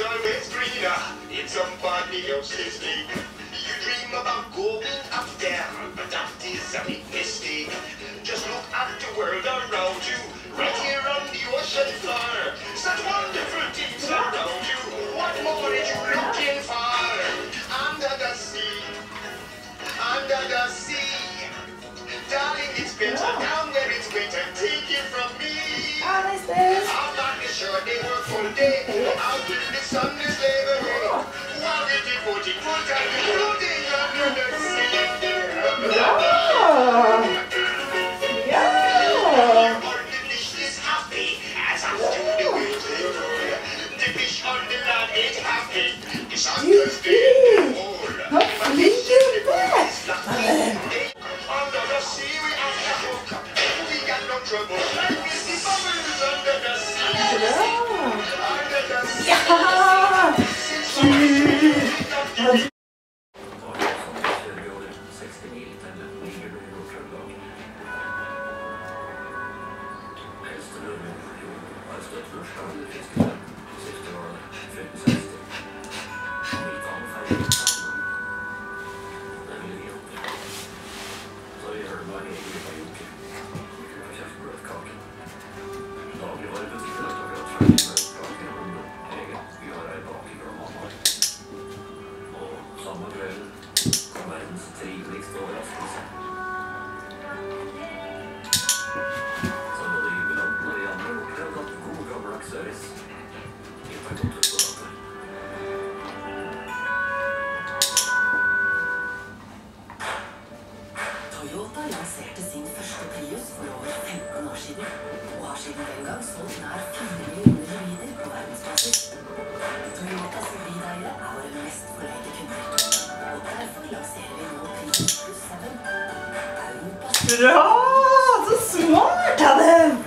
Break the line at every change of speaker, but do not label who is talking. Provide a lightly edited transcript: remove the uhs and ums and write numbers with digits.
always greener in somebody else's lake. You dream about going up there, but that is a big mistake. Just look at the world around you, right here on the ocean floor. Such wonderful things around you. What more are you looking for? Under the sea, under the sea. Darling, it's better down where it's better. Take it from me. I'm not sure they work full day. Out in the sun is slavery. While they devoting full time to floating under the sea. Yeah. All the fish is happy as I do the waves they roll. The fish on the land ain't happy. It's understanding all. But it's just the boys that under the sea we have to hook. We got no trouble. Like we see bubbles under the sea. Under the sea.
Toyota lanserte sin første Prius for over 15 år siden, og har siden den gang solgt nær 4 millioner individer på verdensbasis. Toyotas hybrideiere er våre mest fornøyde kunder, og derfor lanserer vi nå Prius Plus 7. Europas...
Bra! Så smart av dem!